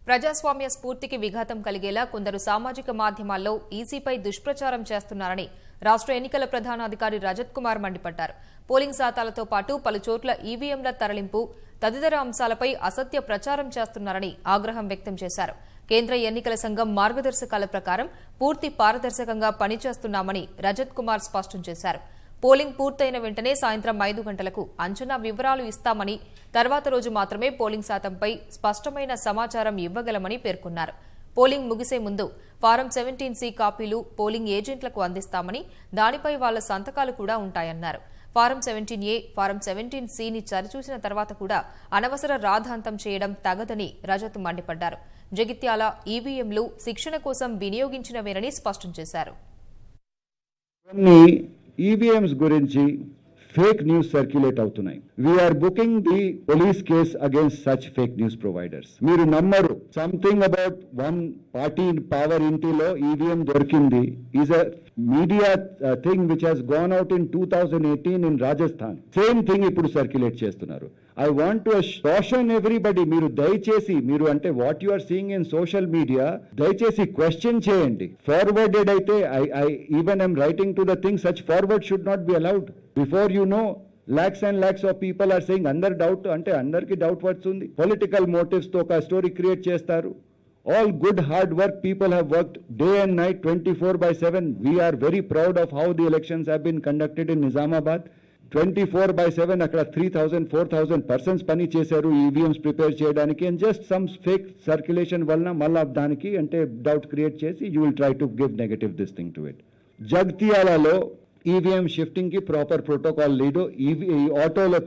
ప్రజాస్వామ్య స్ఫూర్తికి విఘాతం కలిగేలా కొందరు సామాజిక మాధ్యమాల్లో ఈసీపై దుష్ప్రచారం చేస్తున్నారని రాష్ట్ర ఎన్నికల ప్రధానాధికారి రజత్ కుమార్ మండిపడ్డారు. పోలింగ్ శాతాలతో పాటు పలు చోట్ల ఈవీఎంల తరలింపు తదితర అంశాలపై అసత్య ప్రచారం చేస్తున్నారని ఆగ్రహం వ్యక్తం చేశారు. కేంద్ర ఎన్నికల సంఘం మార్గదర్శకాల ప్రకారం పూర్తి పారదర్శకంగా పనిచేస్తున్నామని రజత్ కుమార్ స్పష్టం చేశారు. పోలింగ్ పూర్తయిన వెంటనే సాయంత్రం 5 గంటలకు అంచనా వివరాలు ఇస్తామని, తర్వాత రోజు మాత్రమే పోలింగ్ శాతంపై స్పష్టమైన సమాచారం ఇవ్వగలమని పేర్కొన్నారు. పోలింగ్ ముగిసే ముందు ఫారం 17C కాపీలు పోలింగ్ ఏజెంట్లకు అందిస్తామని, దానిపై వాళ్ల సంతకాలు కూడా ఉంటాయన్నారు. ఫారం 17A, ఫారం 17Cని చరిచూసిన తర్వాత కూడా అనవసర రాద్ధాంతం చేయడం తగదని రజత్ మండిపడ్డారు. జగిత్యాల ఈవీఎంలు శిక్షణ కోసం వినియోగించినవేనని స్పష్టం చేశారు. ఈవీఎంస్ గురించి ఫేక్ న్యూస్ సర్క్యులేట్ అవుతున్నాయి. We're booking the police case against such fake news providers. మీరు నమ్మరు, something about one party power ఇంటిలో ఈవీఎం దొరికింది is a media thing which has gone out in 2018 in Rajasthan. Same thing ఇప్పుడు circulate చేస్తున్నారు. I want to caution everybody, మీరు దయచేసి మీరు అంటే what you are seeing in social media దయచేసి question చేయండి. ఫార్వర్డెడ్ అయితే I even am writing to the thing, such forward should not be allowed. Before you know, lakhs and lakhs of people are saying under doubt అంటే అందరికి doubt వస్తుంది. Political motifs తో ఒక story create చేస్తారు. All good hard work people have worked day and night 24/7. We are very proud of how the elections have been conducted in Nizamabad. 24/7 అక్కడ 3,000-4,000 persons పని చేశారు EVMs prepare చేయడానికి. And just some fake circulation వలన మళ్ళా దానికి అంటే doubt create చేసి you will try to give negative this thing to it. జగిత్యాలలో ఈవీఎం షిఫ్టింగ్ కి ప్రాపర్ ప్రోటోకాల్ లేదు. ఆటోలో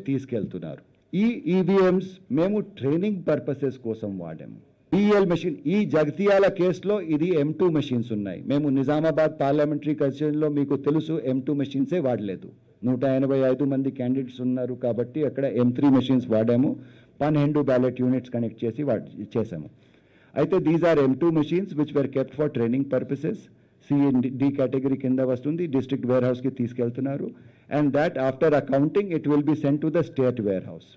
తీసుకెళ్తున్నారు. ఈ ఈవీఎంస్ మేము ట్రైనింగ్ పర్పసెస్ కోసం వాడాము. పిఎల్ మెషిన్ ఈ జగిత్యాల కేసులో ఇది M2 మెషిన్స్ ఉన్నాయి. మేము నిజామాబాద్ పార్లమెంటరీ కన్స్టిట్యూన్సీలో మీకు తెలుసు M2 మెషిన్సే వాడలేదు. 185 మంది క్యాండిడేట్స్ ఉన్నారు కాబట్టి అక్కడ M3 మెషిన్స్ వాడాము. 12 బ్యాలెట్ యూనిట్స్ కనెక్ట్ చేసి చేసాము. అయితే these are M2 machines which were kept for training purposes. C&D category కింద వస్తుంది. డిస్ట్రిక్ట్ వేర్ హౌస్కి తీసుకెళ్తున్నారు. And that after accounting it will be sent to the state wear house.